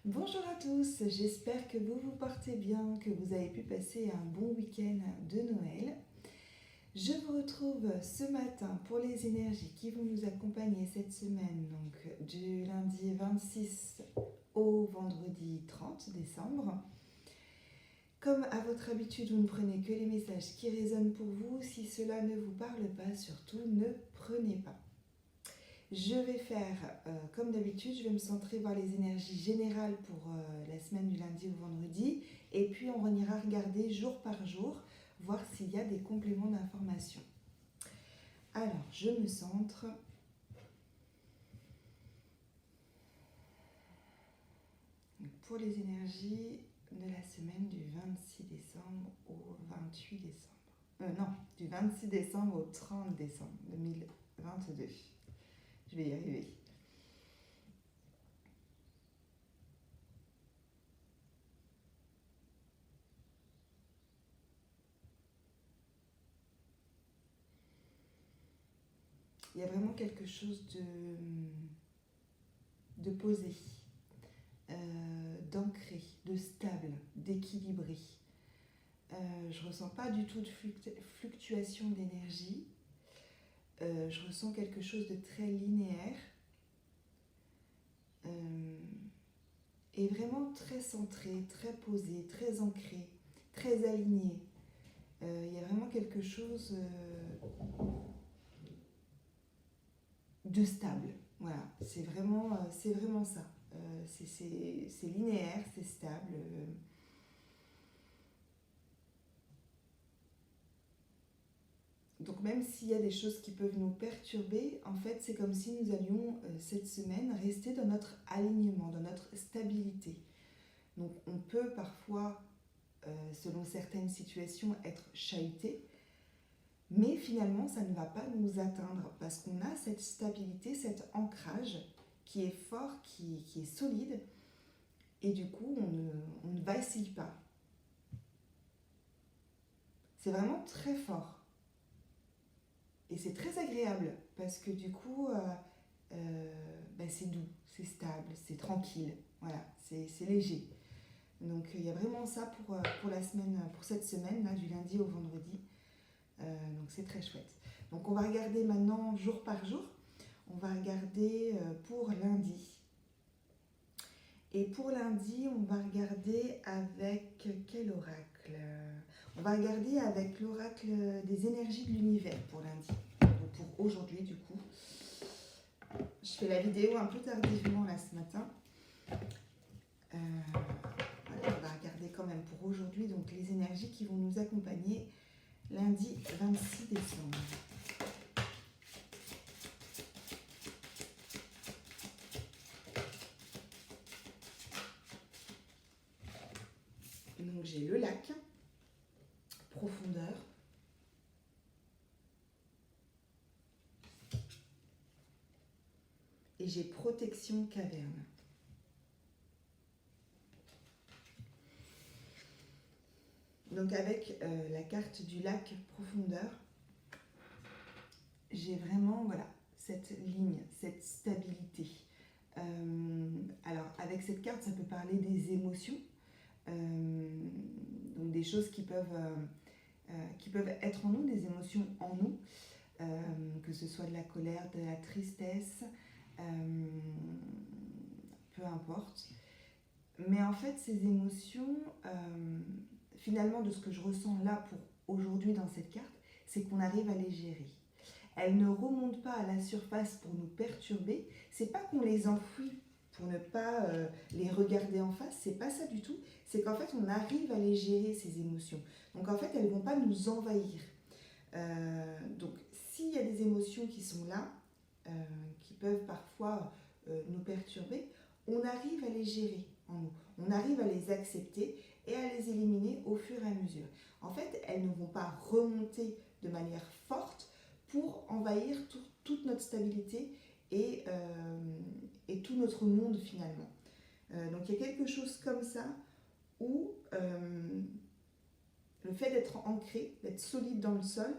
Bonjour à tous, j'espère que vous vous portez bien, que vous avez pu passer un bon week-end de Noël. Je vous retrouve ce matin pour les énergies qui vont nous accompagner cette semaine, donc du lundi 26 au vendredi 30 décembre. Comme à votre habitude, vous ne prenez que les messages qui résonnent pour vous. Si cela ne vous parle pas, surtout ne prenez pas. Je vais faire comme d'habitude, je vais me centrer voir les énergies générales pour la semaine du lundi au vendredi et puis on ira regarder jour par jour, voir s'il y a des compléments d'information. Alors, je me centre. Pour les énergies de la semaine du 26 décembre au 28 décembre. Non, du 26 décembre au 30 décembre 2022. Je vais y arriver. Il y a vraiment quelque chose de posé, d'ancré, de stable, d'équilibré. Je ne ressens pas du tout de fluctuation d'énergie. Je ressens quelque chose de très linéaire et vraiment très centré, très posé, très ancré, très aligné. Il y a vraiment quelque chose de stable. Voilà, c'est vraiment ça. C'est linéaire, c'est stable. Donc même s'il y a des choses qui peuvent nous perturber, en fait c'est comme si nous allions cette semaine rester dans notre alignement, dans notre stabilité. Donc on peut parfois, selon certaines situations, être chahuté, mais finalement ça ne va pas nous atteindre parce qu'on a cette stabilité, cet ancrage qui est fort, qui est solide, et du coup on ne vacille pas. C'est vraiment très fort. Et c'est très agréable parce que du coup, c'est doux, c'est stable, c'est tranquille, voilà, c'est léger. Donc il y a vraiment ça pour la semaine, pour cette semaine, là, du lundi au vendredi. Donc c'est très chouette. Donc on va regarder maintenant jour par jour. On va regarder pour lundi. Et pour lundi, on va regarder avec quel oracle? On va regarder avec l'oracle des énergies de l'univers pour lundi. Donc pour aujourd'hui du coup. Je fais la vidéo un peu tardivement là ce matin. Voilà, on va regarder quand même pour aujourd'hui donc les énergies qui vont nous accompagner lundi 26 décembre. Donc j'ai le lac, profondeur, et j'ai protection caverne. Donc avec la carte du lac profondeur, j'ai vraiment cette ligne, cette stabilité. Alors avec cette carte, ça peut parler des émotions, donc des choses qui peuvent être en nous, des émotions en nous, que ce soit de la colère, de la tristesse, peu importe. Mais en fait, ces émotions, finalement, de ce que je ressens là pour aujourd'hui dans cette carte, c'est qu'on arrive à les gérer. Elles ne remontent pas à la surface pour nous perturber. C'est pas qu'on les enfouit pour ne pas les regarder en face, c'est pas ça du tout. C'est qu'en fait, on arrive à les gérer, ces émotions. Donc en fait, elles vont pas nous envahir. Donc s'il y a des émotions qui sont là, qui peuvent parfois nous perturber, on arrive à les gérer en nous. On arrive à les accepter et à les éliminer au fur et à mesure. En fait, elles ne vont pas remonter de manière forte pour envahir toute notre stabilité et tout notre monde finalement. Donc il y a quelque chose comme ça où le fait d'être ancré, d'être solide dans le sol,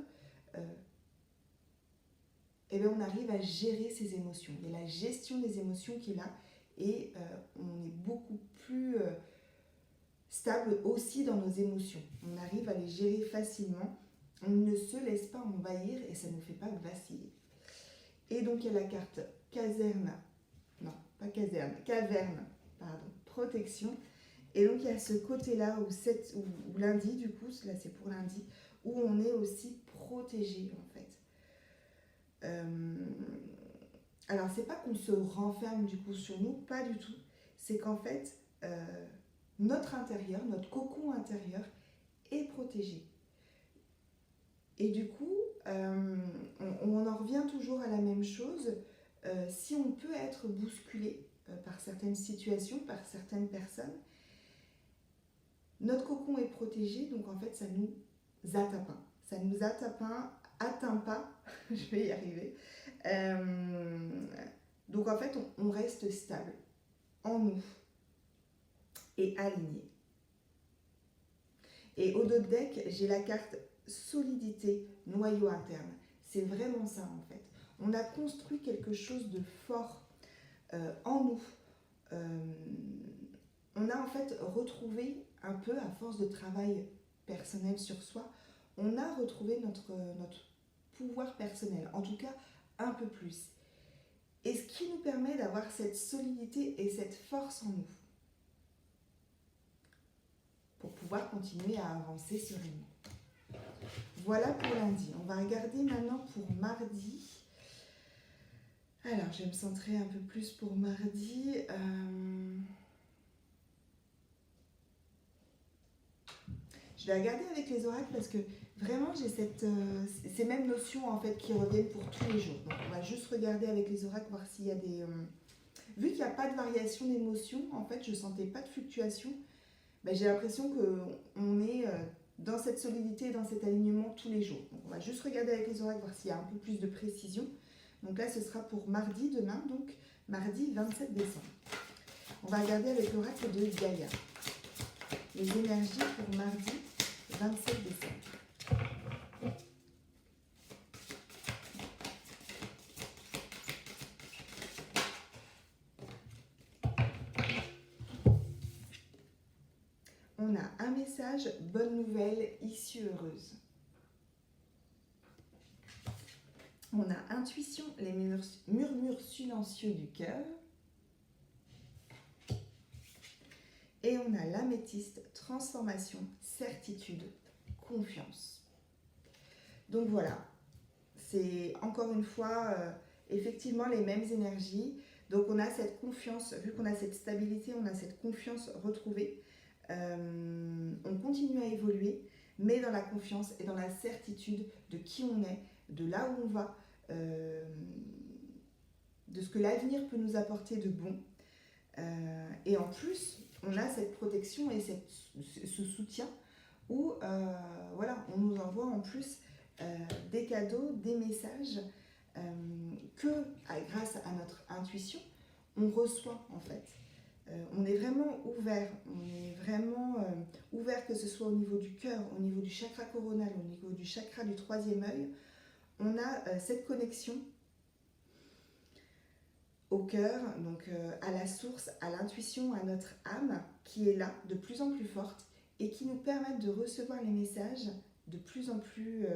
on arrive à gérer ses émotions. Il y a la gestion des émotions qui est là et on est beaucoup plus stable aussi dans nos émotions. On arrive à les gérer facilement, on ne se laisse pas envahir et ça ne nous fait pas vaciller. Et donc il y a la carte caserne, non pas caserne, caverne, pardon, protection. Et donc il y a ce côté-là où lundi, du coup, là c'est pour lundi, où on est aussi protégé en fait. Alors c'est pas qu'on se renferme du coup sur nous, pas du tout. C'est qu'en fait, notre intérieur, notre cocon intérieur est protégé. Et du coup, on en revient toujours à la même chose. Si on peut être bousculé par certaines situations, par certaines personnes, notre cocon est protégé, donc en fait ça nous atteint pas. Ça nous atteint pas, je vais y arriver. Donc en fait on reste stable en nous et aligné. Et au dos de deck, j'ai la carte solidité, noyau interne. C'est vraiment ça en fait. On a construit quelque chose de fort en nous. On a en fait retrouvé un peu, à force de travail personnel sur soi, on a retrouvé notre pouvoir personnel, en tout cas un peu plus. Et ce qui nous permet d'avoir cette solidité et cette force en nous pour pouvoir continuer à avancer sereinement. Voilà pour lundi. On va regarder maintenant pour mardi. Alors, je vais me centrer un peu plus pour mardi. Je vais regarder avec les oracles parce que vraiment j'ai ces mêmes notions en fait qui reviennent pour tous les jours. Donc on va juste regarder avec les oracles, voir s'il y a des... Vu qu'il n'y a pas de variation d'émotion, en fait je ne sentais pas de fluctuation, ben, j'ai l'impression qu'on est dans cette solidité et dans cet alignement tous les jours. Donc on va juste regarder avec les oracles, voir s'il y a un peu plus de précision. Donc là ce sera pour mardi, demain, donc mardi 27 décembre. On va regarder avec l'oracle de Gaïa. Les énergies pour mardi 27 décembre. On a un message, bonne nouvelle, issue heureuse. On a intuition, les murmures silencieux du cœur. Et on a l'améthyste, transformation, certitude, confiance. Donc voilà, c'est encore une fois effectivement les mêmes énergies. Donc on a cette confiance, vu qu'on a cette stabilité, on a cette confiance retrouvée. On continue à évoluer, mais dans la confiance et dans la certitude de qui on est, de là où on va, de ce que l'avenir peut nous apporter de bon. Et en plus, on a cette protection et ce soutien où voilà, on nous envoie en plus des cadeaux, des messages que grâce à notre intuition, on reçoit en fait. On est vraiment ouvert, que ce soit au niveau du cœur, au niveau du chakra coronal, au niveau du chakra du troisième œil. On a cette connexion au cœur, donc à la source, à l'intuition, à notre âme qui est là, de plus en plus forte et qui nous permettent de recevoir les messages de plus en plus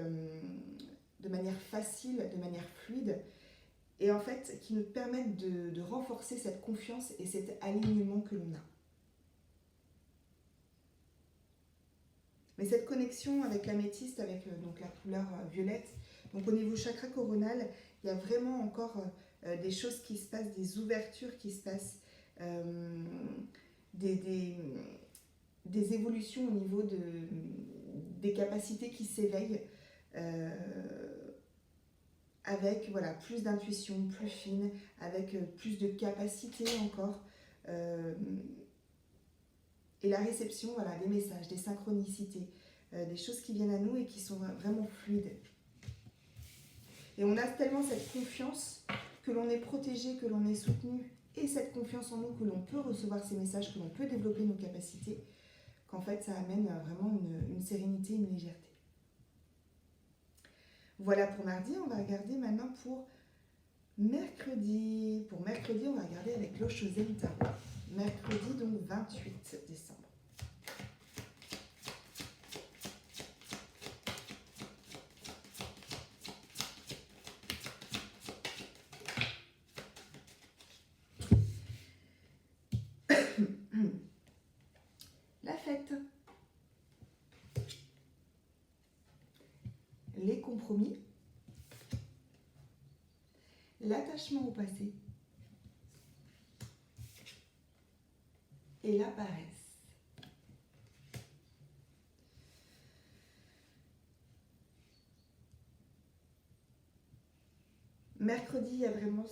de manière facile, de manière fluide et en fait qui nous permettent de renforcer cette confiance et cet alignement que l'on a. Mais cette connexion avec l'améthyste, avec donc la couleur violette, donc au niveau chakra coronal, il y a vraiment encore des choses qui se passent, des ouvertures qui se passent, des évolutions au niveau des capacités qui s'éveillent, avec voilà, plus d'intuition, plus fine, avec plus de capacité encore. Et la réception voilà, des messages, des synchronicités, des choses qui viennent à nous et qui sont vraiment fluides. Et on a tellement cette confiance que l'on est protégé, que l'on est soutenu, et cette confiance en nous, que l'on peut recevoir ces messages, que l'on peut développer nos capacités, qu'en fait ça amène vraiment une sérénité, une légèreté. Voilà pour mardi, on va regarder maintenant pour Mercredi, pour mercredi, on va regarder avec l'Oshozen Tarot. Mercredi, donc 28 décembre. La fête. Les compromis. L'attachement au passé. Et la paresse. Mercredi, il y a vraiment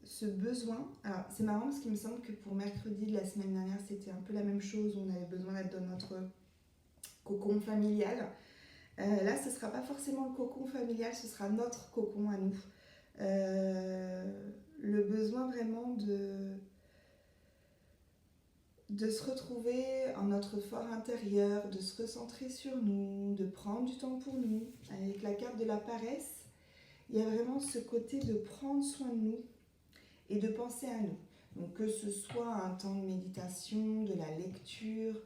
ce besoin. Alors, c'est marrant parce qu'il me semble que pour mercredi de la semaine dernière, c'était un peu la même chose. On avait besoin d'être dans notre cocon familial. Là, ce ne sera pas forcément le cocon familial, ce sera notre cocon à nous. Le besoin vraiment de se retrouver en notre fort intérieur, de se recentrer sur nous, de prendre du temps pour nous. Avec la carte de la paresse, il y a vraiment ce côté de prendre soin de nous et de penser à nous. Donc que ce soit un temps de méditation, de la lecture,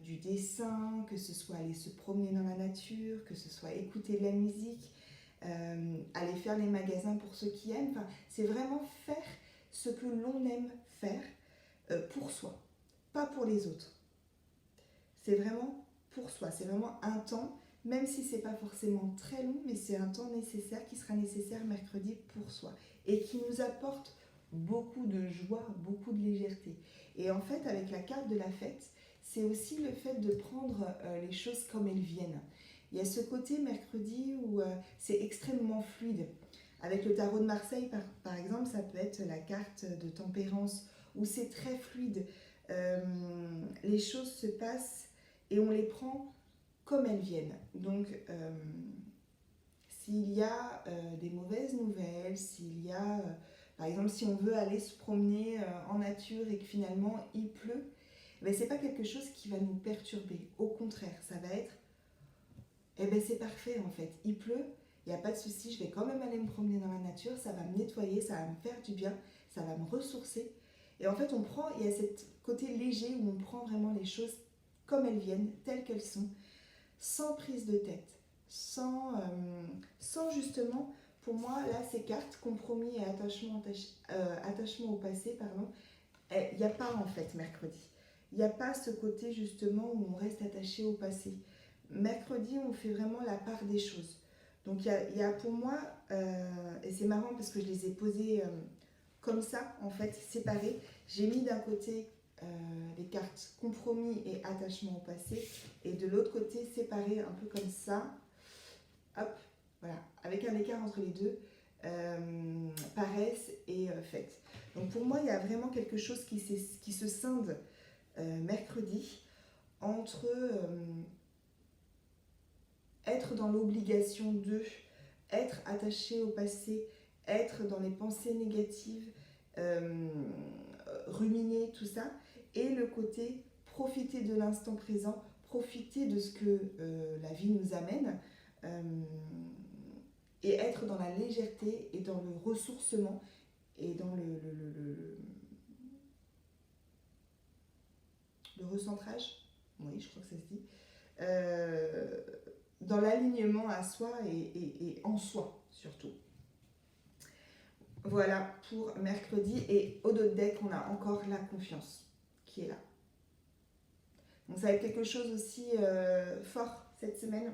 du dessin, que ce soit aller se promener dans la nature, que ce soit écouter de la musique, aller faire les magasins pour ceux qui aiment. Enfin, c'est vraiment faire ce que l'on aime faire pour soi, pas pour les autres. C'est vraiment pour soi, c'est vraiment un temps, même si c'est pas forcément très long, mais c'est un temps nécessaire qui sera nécessaire mercredi pour soi et qui nous apporte beaucoup de joie, beaucoup de légèreté. Et en fait, avec la carte de la fête, c'est aussi le fait de prendre les choses comme elles viennent. Il y a ce côté mercredi où c'est extrêmement fluide. Avec le tarot de Marseille, par exemple, ça peut être la carte de tempérance, où c'est très fluide. Les choses se passent et on les prend comme elles viennent. Donc, s'il y a des mauvaises nouvelles, s'il y a, par exemple, si on veut aller se promener en nature et que finalement il pleut, ben, c'est pas quelque chose qui va nous perturber. Au contraire, ça va être, eh ben c'est parfait en fait. Il pleut, il n'y a pas de souci, je vais quand même aller me promener dans la nature, ça va me nettoyer, ça va me faire du bien, ça va me ressourcer. Et en fait, il y a ce côté léger où on prend vraiment les choses comme elles viennent, telles qu'elles sont, sans prise de tête, sans justement, pour moi, là, ces cartes, compromis et attachement au passé, pardon, il n'y a pas en fait mercredi. Il n'y a pas ce côté justement où on reste attaché au passé. Mercredi, on fait vraiment la part des choses. Donc il y a pour moi, et c'est marrant parce que je les ai posées comme ça, en fait, séparées. J'ai mis d'un côté les cartes compromis et attachement au passé, et de l'autre côté séparées un peu comme ça, hop, voilà, avec un écart entre les deux, paresse et fête. Donc pour moi, il y a vraiment quelque chose qui se scinde mercredi entre être dans l'obligation de, être attaché au passé, être dans les pensées négatives, ruminer tout ça, et le côté profiter de l'instant présent, profiter de ce que la vie nous amène, et être dans la légèreté et dans le ressourcement et dans le recentrage, oui, je crois que ça se dit, dans l'alignement à soi et en soi surtout. Voilà pour mercredi, et au dos de deck, on a encore la confiance qui est là. Donc ça va être quelque chose aussi fort cette semaine,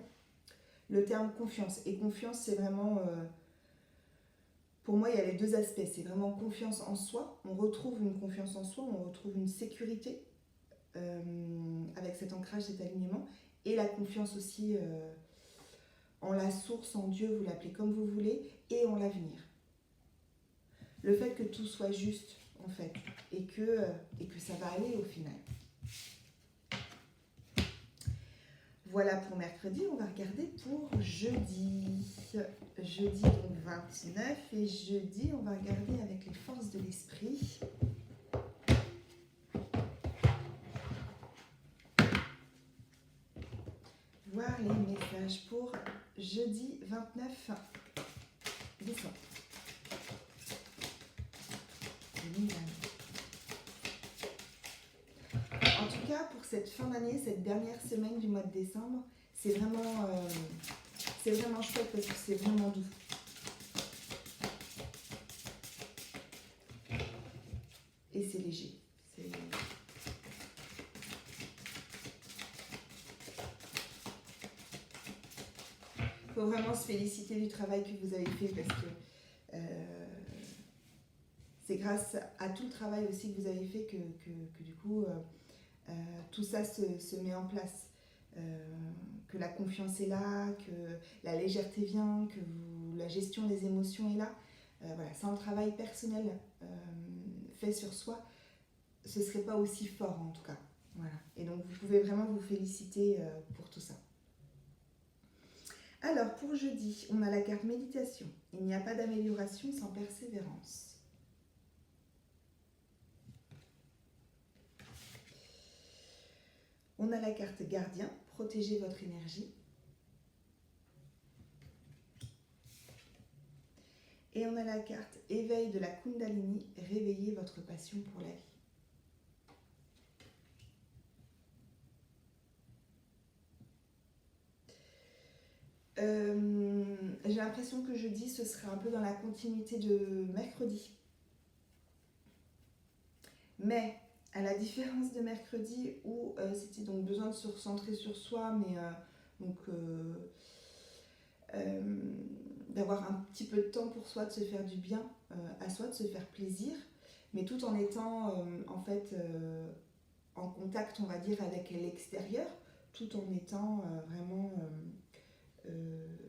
le terme confiance. Et confiance, c'est vraiment, pour moi, il y a les deux aspects. C'est vraiment confiance en soi. On retrouve une confiance en soi, on retrouve une sécurité avec cet ancrage, cet alignement. Et la confiance aussi en la source, en Dieu, vous l'appelez comme vous voulez, et en l'avenir. Le fait que tout soit juste, en fait, et que ça va aller au final. Voilà pour mercredi. On va regarder pour jeudi. Jeudi donc 29, et jeudi, on va regarder avec les forces de l'esprit. Voir les messages pour jeudi 29 décembre. Poisson. 2022. En tout cas, pour cette fin d'année, cette dernière semaine du mois de décembre, c'est vraiment chouette parce que c'est vraiment doux. Et c'est léger. Il faut vraiment se féliciter du travail que vous avez fait parce que c'est grâce à tout le travail aussi que vous avez fait que du coup tout ça se met en place. Que la confiance est là, que la légèreté vient, que la gestion des émotions est là. Voilà, sans le travail personnel fait sur soi, ce ne serait pas aussi fort en tout cas. Voilà. Et donc vous pouvez vraiment vous féliciter pour tout ça. Alors pour jeudi, on a la carte méditation. Il n'y a pas d'amélioration sans persévérance. On a la carte gardien, protégez votre énergie. Et on a la carte éveil de la Kundalini, réveillez votre passion pour la vie. J'ai l'impression que jeudi, ce sera un peu dans la continuité de mercredi. Mais à la différence de mercredi où c'était donc besoin de se recentrer sur soi, mais d'avoir un petit peu de temps pour soi, de se faire du bien à soi, de se faire plaisir, mais tout en étant en contact, on va dire, avec l'extérieur, tout en étant vraiment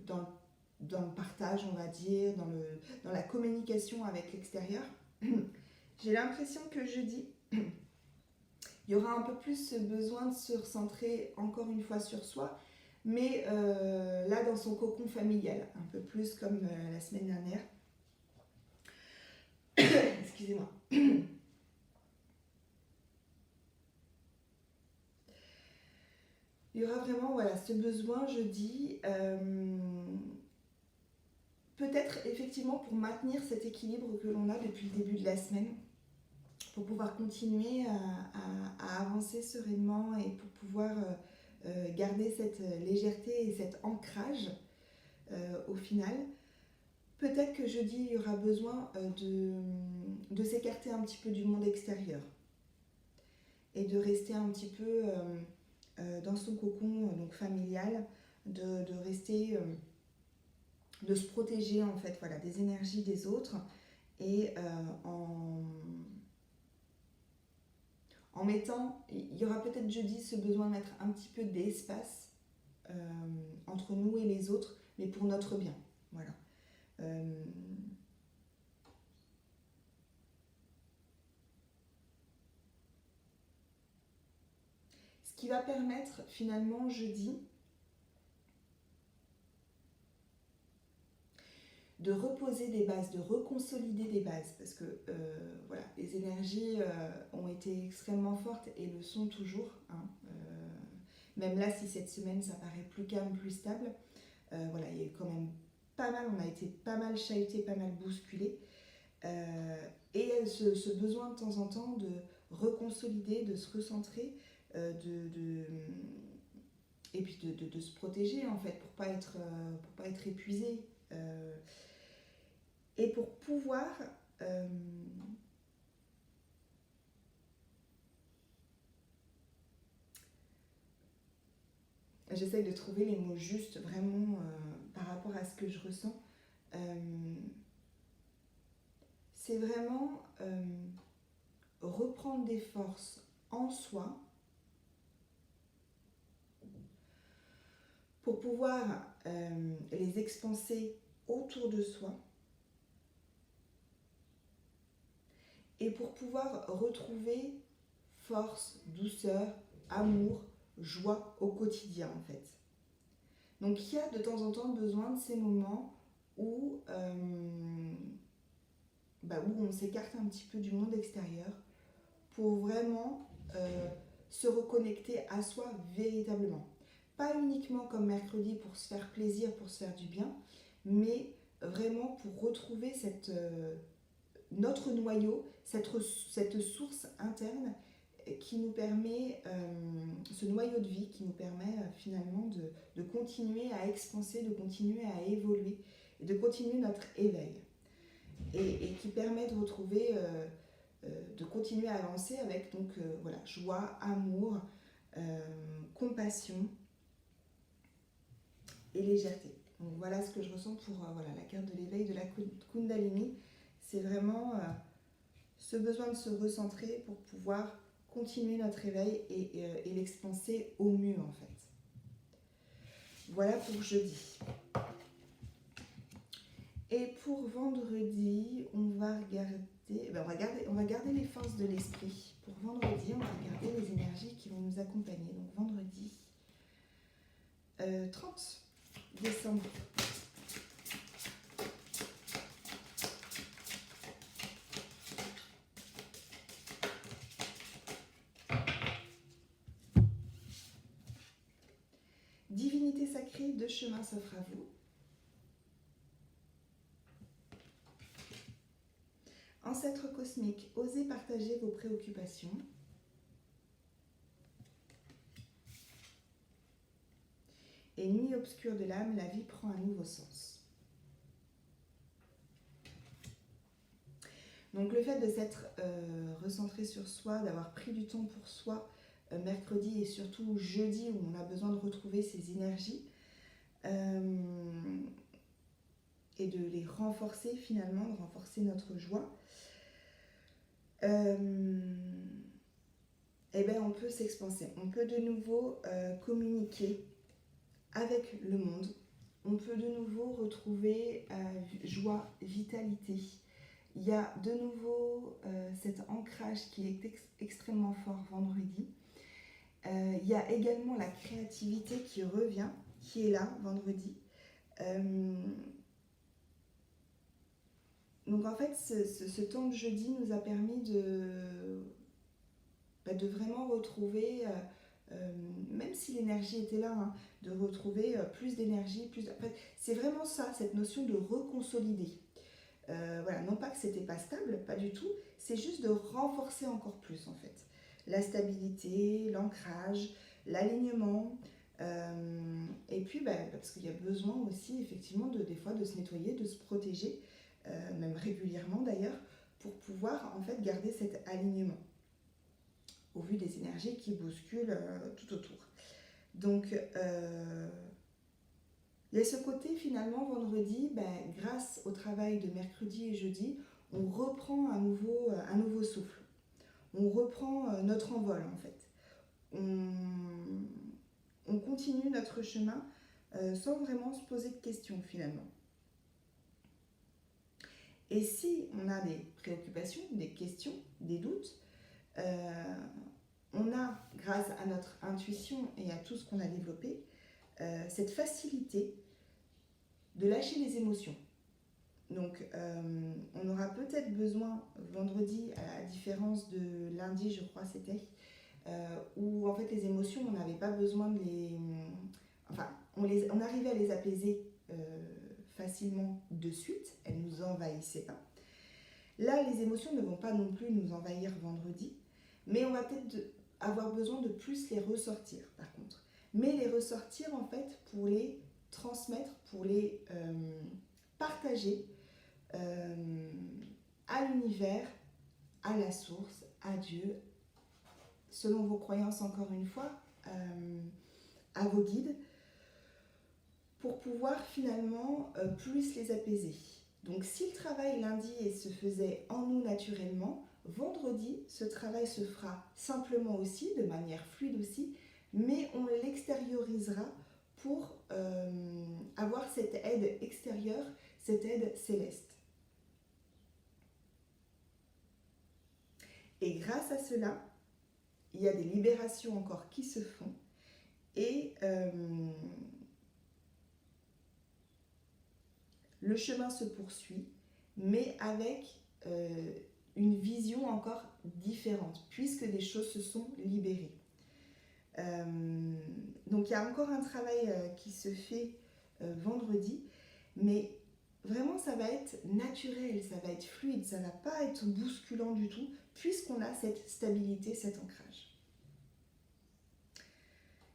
dans le partage, on va dire, dans la communication avec l'extérieur. J'ai l'impression que jeudi, il y aura un peu plus besoin de se recentrer encore une fois sur soi, mais là dans son cocon familial, un peu plus comme la semaine dernière. Excusez-moi. Il y aura vraiment ce besoin jeudi, peut-être effectivement pour maintenir cet équilibre que l'on a depuis le début de la semaine, pour pouvoir continuer à avancer sereinement et pour pouvoir garder cette légèreté et cet ancrage au final. Peut-être que jeudi, il y aura besoin de s'écarter un petit peu du monde extérieur et de rester un petit peu dans son cocon donc familial, de rester, de se protéger en fait, voilà, des énergies des autres et en mettant, il y aura peut-être jeudi ce besoin de mettre un petit peu d'espace entre nous et les autres, mais pour notre bien. Voilà. Ce qui va permettre finalement jeudi de reposer des bases, de reconsolider des bases, parce que voilà, les énergies ont été extrêmement fortes et le sont toujours. Même là, si cette semaine ça paraît plus calme, plus stable, voilà, il y a eu quand même pas mal, on a été pas mal chahuté, pas mal bousculé. Et ce besoin de temps en temps de reconsolider, de se recentrer, et puis de se protéger en fait pour pas être épuisé. Et pour pouvoir j'essaie de trouver les mots justes vraiment par rapport à ce que je ressens. C'est vraiment reprendre des forces en soi pour pouvoir les expanser autour de soi et pour pouvoir retrouver force, douceur, amour, joie au quotidien en fait. Donc il y a de temps en temps besoin de ces moments où on s'écarte un petit peu du monde extérieur pour vraiment se reconnecter à soi véritablement. Pas uniquement comme mercredi pour se faire plaisir, pour se faire du bien, mais vraiment pour retrouver notre noyau, cette source interne qui nous permet, ce noyau de vie qui nous permet finalement de continuer à expanser, de continuer à évoluer et de continuer notre éveil. Et qui permet de retrouver, de continuer à avancer avec donc voilà, joie, amour, compassion et légèreté. Donc voilà ce que je ressens pour voilà, la carte de l'éveil de la Kundalini. C'est vraiment ce besoin de se recentrer pour pouvoir continuer notre éveil et l'expanser au mieux en fait. Voilà pour jeudi. Et pour vendredi, on va garder les forces de l'esprit. Pour vendredi, on va regarder les énergies qui vont nous accompagner. Donc vendredi 30 décembre. Divinité sacrée, 2 chemins s'offrent à vous. Ancêtres cosmiques, osez partager vos préoccupations. Et nuit obscure de l'âme, la vie prend un nouveau sens. Donc le fait de s'être recentré sur soi, d'avoir pris du temps pour soi, mercredi et surtout jeudi où on a besoin de retrouver ses énergies et de les renforcer finalement, de renforcer notre joie, et bien on peut s'expanser, on peut de nouveau communiquer avec le monde, on peut de nouveau retrouver joie, vitalité. Il y a de nouveau cet ancrage qui est extrêmement fort vendredi. Il y a également la créativité qui revient, qui est là vendredi. Donc en fait, ce temps de jeudi nous a permis de vraiment retrouver, même si l'énergie était là, hein, de retrouver plus d'énergie, en fait, c'est vraiment ça, cette notion de reconsolider. Voilà, non pas que c'était pas stable, pas du tout, c'est juste de renforcer encore plus en fait. La stabilité, l'ancrage, l'alignement, et puis parce qu'il y a besoin aussi effectivement des fois de se nettoyer, de se protéger, même régulièrement d'ailleurs, pour pouvoir en fait garder cet alignement au vu des énergies qui bousculent tout autour. Donc il y a ce côté finalement vendredi, grâce au travail de mercredi et jeudi, on reprend un nouveau souffle. On reprend notre envol en fait. On continue notre chemin sans vraiment se poser de questions finalement. Et si on a des préoccupations, des questions, des doutes, on a, grâce à notre intuition et à tout ce qu'on a développé, cette facilité de lâcher les émotions. Donc on aura peut-être besoin vendredi, à la différence de lundi, je crois c'était, où en fait les émotions, on n'avait pas besoin de les... Enfin, on arrivait à les apaiser facilement de suite, elles ne nous envahissaient pas. Là, les émotions ne vont pas non plus nous envahir vendredi, mais on va peut-être avoir besoin de plus les ressortir par contre. Mais les ressortir en fait pour les transmettre, pour les partager à l'univers, à la source, à Dieu, selon vos croyances encore une fois, à vos guides, pour pouvoir finalement plus les apaiser. Donc si le travail lundi se faisait en nous naturellement, vendredi, ce travail se fera simplement aussi, de manière fluide aussi, mais on l'extériorisera pour avoir cette aide extérieure, cette aide céleste. Et grâce à cela, il y a des libérations encore qui se font et le chemin se poursuit, mais avec une vision encore différente, puisque des choses se sont libérées. Donc il y a encore un travail qui se fait vendredi, mais vraiment ça va être naturel, ça va être fluide, ça va pas être bousculant du tout, puisqu'on a cette stabilité, cet ancrage.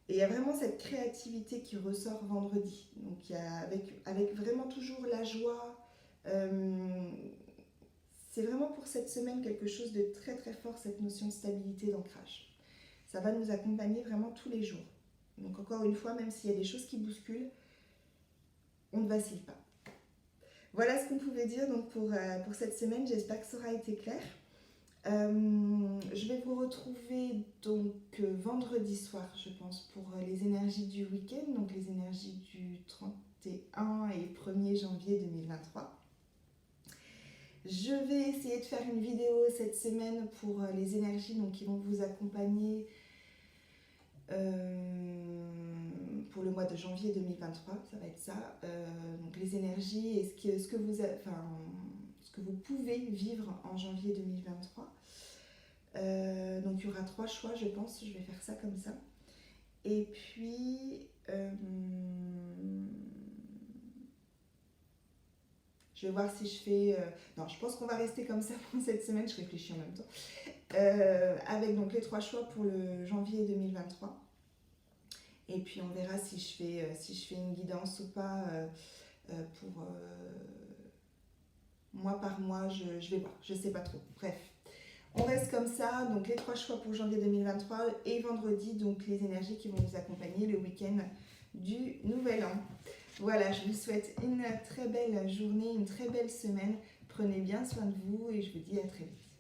Et il y a vraiment cette créativité qui ressort vendredi. Donc il y a avec vraiment toujours la joie. C'est vraiment pour cette semaine quelque chose de très très fort, cette notion de stabilité, d'ancrage. Ça va nous accompagner vraiment tous les jours. Donc encore une fois, même s'il y a des choses qui bousculent, on ne vacille pas. Voilà ce qu'on pouvait dire donc pour cette semaine. J'espère que ça aura été clair. Je vais vous retrouver donc vendredi soir, je pense, pour les énergies du week-end, donc les énergies du 31 et 1er janvier 2023. Je vais essayer de faire une vidéo cette semaine pour les énergies donc, qui vont vous accompagner pour le mois de janvier 2023, ça va être ça. Donc les énergies et ce que vous pouvez vivre en janvier 2023. Donc il y aura 3 choix, je pense, je vais faire ça comme ça. Et puis, je vais voir si je fais... non, je pense qu'on va rester comme ça pour cette semaine, je réfléchis en même temps. Avec donc les 3 choix pour le janvier 2023. Et puis on verra si je fais une guidance ou pas pour mois par mois, je vais voir, je sais pas trop. Bref, on reste comme ça, donc les 3 choix pour janvier 2023 et vendredi, donc les énergies qui vont nous accompagner le week-end du Nouvel An. Voilà, je vous souhaite une très belle journée, une très belle semaine. Prenez bien soin de vous et je vous dis à très vite.